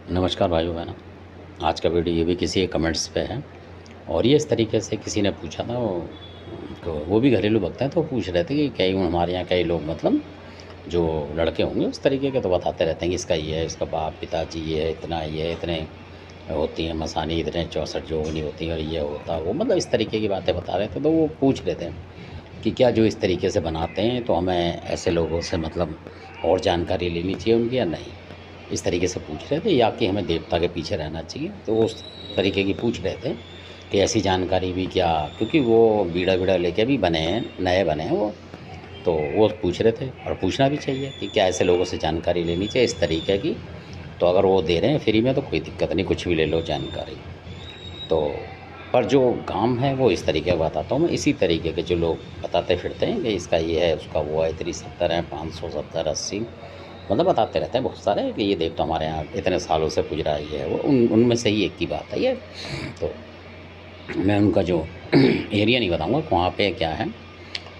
नमस्कार भाइयों बहनों। आज का वीडियो ये भी किसी के कमेंट्स पे है और ये इस तरीके से किसी ने पूछा था। वो भी घरेलू भक्त हैं, तो पूछ रहे थे कि कई हमारे यहाँ कई लोग मतलब जो लड़के होंगे उस तरीके के तो बताते रहते हैं कि इसका ये है, इसका बाप पिताजी ये है, इतना ये है, इतने होती हैं मसानी, इतने 64 जोगनी होती है और ये होता वो, मतलब इस तरीके की बातें बता रहे थे। तो वो पूछ रहे थे कि क्या जो इस तरीके से बनाते हैं तो हमें ऐसे लोगों से मतलब और जानकारी लेनी चाहिए उनकी या नहीं, इस तरीके से पूछ रहे थे, या कि हमें देवता के पीछे रहना चाहिए। तो उस तरीके की पूछ रहे थे कि ऐसी जानकारी भी क्या, क्योंकि वो बीड़ा बीड़ा लेके भी बने हैं, नए बने हैं वो पूछ रहे थे और पूछना भी चाहिए कि क्या ऐसे लोगों से जानकारी लेनी चाहिए इस तरीके की। तो अगर वो दे रहे हैं फ्री में तो कोई दिक्कत नहीं, कुछ भी ले लो जानकारी। तो पर जो काम है वो इस तरीके का बताता हूँ मैं। इसी तरीके के जो लोग बताते फिरते हैं कि इसका ये है, उसका वो है, 370 है, 570 80, मतलब बताते रहते हैं बहुत सारे कि ये देवता हमारे यहाँ इतने सालों से पूज रहा है, ये है वो। उनमें से ही एक की बात है ये। तो मैं उनका जो एरिया नहीं बताऊँगा वहाँ पे क्या है,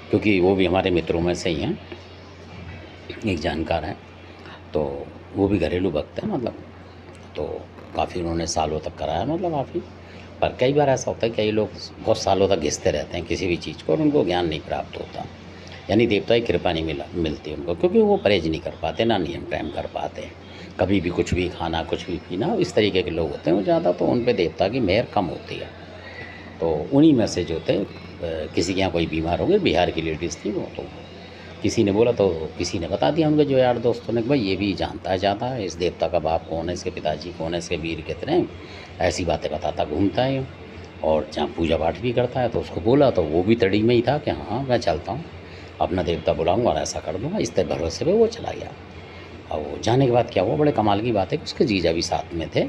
क्योंकि वो भी हमारे मित्रों में से ही हैं, एक जानकार हैं। तो वो भी घरेलू भक्त हैं मतलब। तो काफ़ी उन्होंने सालों तक कराया, मतलब काफ़ी। पर कई बार ऐसा होता है कई लोग बहुत सालों तक घिसते रहते हैं किसी भी चीज़ को और उनको ज्ञान नहीं प्राप्त होता, यानी देवता की कृपा नहीं मिलती उनको, क्योंकि वो परहेज नहीं कर पाते, ना नियम कायम कर पाते। कभी भी कुछ भी खाना, कुछ भी पीना, इस तरीके के लोग होते हैं वो ज़्यादा, तो उन पे देवता की मेहर कम होती है। तो उन्हीं में से जो थे किसी के यहाँ कोई बीमार हो गए, बिहार की लेडीज़ थी वो, तो किसी ने बोला तो किसी ने बता दिया उनके जो यार दोस्तों ने कि भाई ये भी जानता है ज़्यादा है, इस देवता का बाप कौन है, इसके पिताजी कौन है, इसके वीर कितने हैं, ऐसी बातें बताता घूमता है ये। और जहाँ पूजा पाठ भी करता है, तो उसको बोला तो वो भी तड़ी में ही था कि हाँ मैं चलता हूँ, अपना देवता बुलाऊंगा और ऐसा कर दूंगा। इस तरह भरोसे पे वो चला गया। और वो जाने के बाद क्या हुआ, बड़े कमाल की बात है कि उसके जीजा भी साथ में थे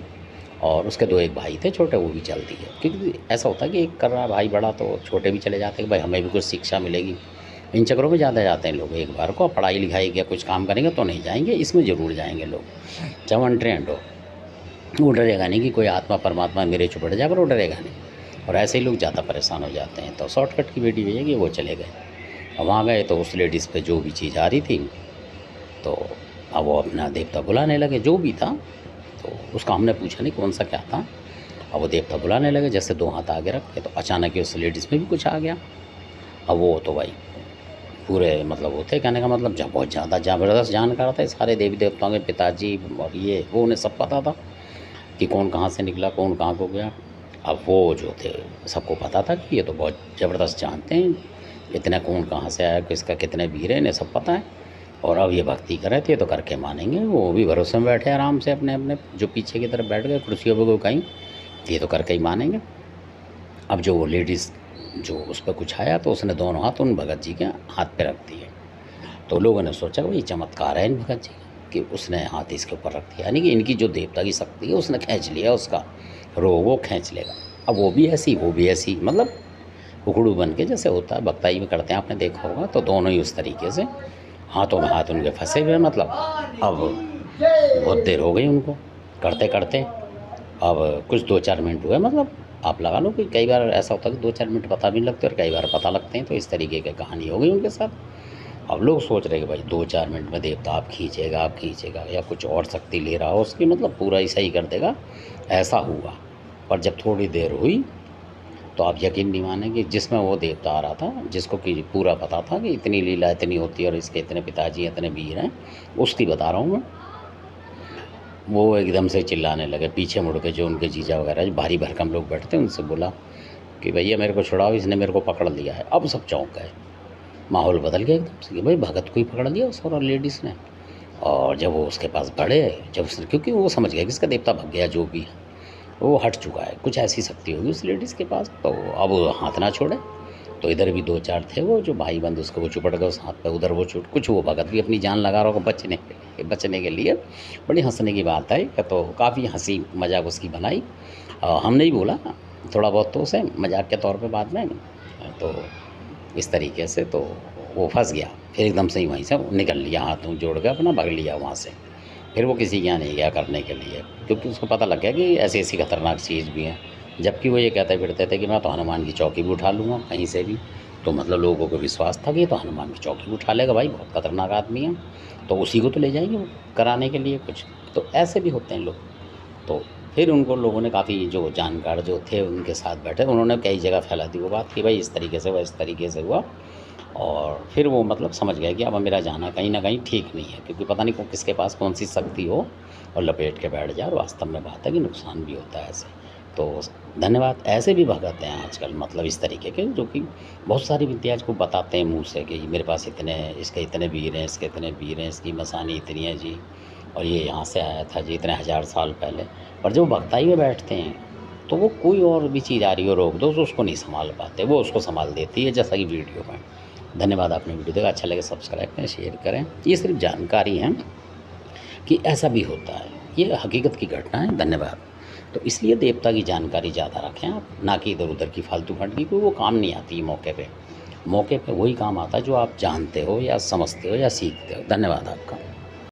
और उसके दो एक भाई थे छोटे, वो भी चल दिए। क्योंकि ऐसा होता है कि एक कर रहा भाई बड़ा तो छोटे भी चले जाते हैं कि भाई हमें भी कुछ शिक्षा मिलेगी। इन चक्करों में ज़्यादा जाते हैं लोग। एक बार को पढ़ाई लिखाई या कुछ काम करेंगे तो नहीं जाएंगे, इसमें ज़रूर जाएंगे लोग। जब अनट्रेंड हो वो डरेगा नहीं कि कोई आत्मा परमात्मा मेरे चुपड़ जाए, पर वो डरेगा नहीं। और ऐसे ही लोग ज़्यादा परेशान हो जाते हैं। तो शॉर्टकट की बेटी भैया कि वो चले गए। अब वहाँ गए तो उस लेडीज़ पे जो भी चीज़ आ रही थी, तो अब वो अपना देवता बुलाने लगे जो भी था। तो उसका हमने पूछा नहीं कौन सा क्या था। अब वो देवता बुलाने लगे, जैसे दो हाथ आगे रख के, तो अचानक ही उस लेडीज़ में भी कुछ आ गया। अब वो तो भाई पूरे मतलब होते, कहने का मतलब जब बहुत ज़्यादा ज़बरदस्त जानकार था सारे देवी देवताओं के पिताजी और ये वो, उन्हें सब पता था कि कौन कहाँ से निकला, कौन कहाँ को गया। अब वो जो थे सबको पता था कि ये तो बहुत ज़बरदस्त जानते हैं, इतना कौन कहाँ से आया, किसका कितने वीर है, इन्हें सब पता है। और अब ये भक्ति कर रहे थे तो करके मानेंगे। वो भी भरोसे में बैठे आराम से, अपने अपने जो पीछे की तरफ बैठ गए कुर्सियों पर कोई कहीं, ये तो करके ही मानेंगे। अब जो वो लेडीज़ जो उस पर कुछ आया तो उसने दोनों हाथ उन भगत जी के हाथ पे रख दिए। तो लोगों ने सोचा भाई चमत्कार है इन भगत जी का कि उसने हाथ इसके ऊपर रख दिया, यानी कि इनकी जो देवता की शक्ति है उसने खींच लिया उसका रोग, वो खींच लेगा। अब वो भी ऐसी वो भी ऐसी, मतलब उकड़ू बन के जैसे होता है भक्ताई में करते हैं, आपने देखा होगा। तो दोनों ही उस तरीके से हाथों में हाथ उनके फंसे हुए, मतलब अब बहुत देर हो गई उनको करते करते। अब कुछ 2-4 मिनट हुए, मतलब आप लगा लो कि कई बार ऐसा होता है कि 2-4 मिनट पता भी नहीं लगते और कई बार पता लगते हैं। तो इस तरीके की कहानी हो गई उनके साथ। अब लोग सोच रहे कि भाई 2-4 मिनट में देवता आप खींचेगा या कुछ और शक्ति ले रहा हो उसकी, मतलब पूरा ही सही कर देगा, ऐसा हुआ। पर जब थोड़ी देर हुई तो आप यकीन नहीं मानेंगे, जिसमें वो देवता आ रहा था, जिसको कि पूरा पता था कि इतनी लीला इतनी होती है और इसके इतने पिताजी इतने वीर हैं, उसकी बता रहा हूँ मैं। वो एकदम से चिल्लाने लगे पीछे मुड़ के, जो उनके जीजा वगैरह जो भारी भरकम लोग बैठते हैं उनसे बोला कि भैया मेरे को छुड़ाओ, इसने मेरे को पकड़ लिया है। अब सब चौंक गए, माहौल बदल गया एकदम से कि भाई भगत को ही पकड़ लिया उस और लेडीज़ ने। और जब वो उसके पास बढ़े, जब उसने, क्योंकि वो समझ गया कि इसका देवता भग गया, जो भी है वो हट चुका है, कुछ ऐसी शक्ति होगी उस लेडीज़ के पास। तो अब वो हाथ ना छोड़े। तो इधर भी 2-4 थे वो जो भाई बंद, उसको वो चुपड़ गए उस हाथ पे, उधर वो छूट, कुछ वो भगत भी अपनी जान लगा रहा होगा बचने के लिए। बड़ी हंसने की बात है। तो काफ़ी हंसी मजाक उसकी बनाई। हमने ही बोला थोड़ा बहुत तो उसे मजाक के तौर पे बाद में। तो इस तरीके से तो वो फंस गया, फिर एकदम से ही वहीं से निकल लिया, हाथ जोड़ के अपना भाग लिया वहाँ से। फिर वो किसी के यहाँ नहीं गया करने के लिए, क्योंकि उसको पता लग गया कि ऐसी ऐसी खतरनाक चीज़ भी है। जबकि वो ये कहते फिरते थे कि मैं तो हनुमान की चौकी भी उठा लूँगा कहीं से भी। तो मतलब लोगों को विश्वास था कि ये तो हनुमान की चौकी भी उठा लेगा, भाई बहुत खतरनाक आदमी है, तो उसी को तो ले जाएंगे वो कराने के लिए कुछ। तो ऐसे भी होते हैं लोग। तो फिर उनको लोगों ने काफ़ी जो जानकार जो थे उनके साथ बैठे, उन्होंने कई जगह फैला दी वो बात कि भाई इस तरीके से हुआ, इस तरीके से हुआ। और फिर वो मतलब समझ गए कि अब मेरा जाना कहीं न कहीं ठीक नहीं है, क्योंकि पता नहीं किसके पास कौन-सी शक्ति हो और लपेट के बैठ जाए, और वास्तव में बात है कि नुकसान भी होता है ऐसे। तो धन्यवाद। ऐसे भी भगत हैं आजकल, मतलब इस तरीके के, जो कि बहुत सारी विद्या को बताते हैं मुँह से कि मेरे पास इतने, इसके इतने वीर हैं, इसके इतने वीर हैं, इसकी मसानी इतनी है जी, और ये यहाँ से आया था जी इतने हज़ार साल पहले। पर जब वो भगताई में बैठते हैं तो वो कोई और भी चीज़ आ रही हो रोक दो तो उसको नहीं सँभाल पाते, वो उसको सँभाल देती है, जैसा कि वीडियो में। धन्यवाद, आपने वीडियो देखा, अच्छा लगे सब्सक्राइब करें, शेयर करें। ये सिर्फ जानकारी है कि ऐसा भी होता है, ये हकीकत की घटना है। धन्यवाद। तो इसलिए देवता की जानकारी ज़्यादा रखें आप, ना कि इधर-उधर की फालतू फंड की, कोई वो काम नहीं आती मौके पे। मौके पे वही काम आता है जो आप जानते हो या समझते हो या सीखते हो। धन्यवाद आपका।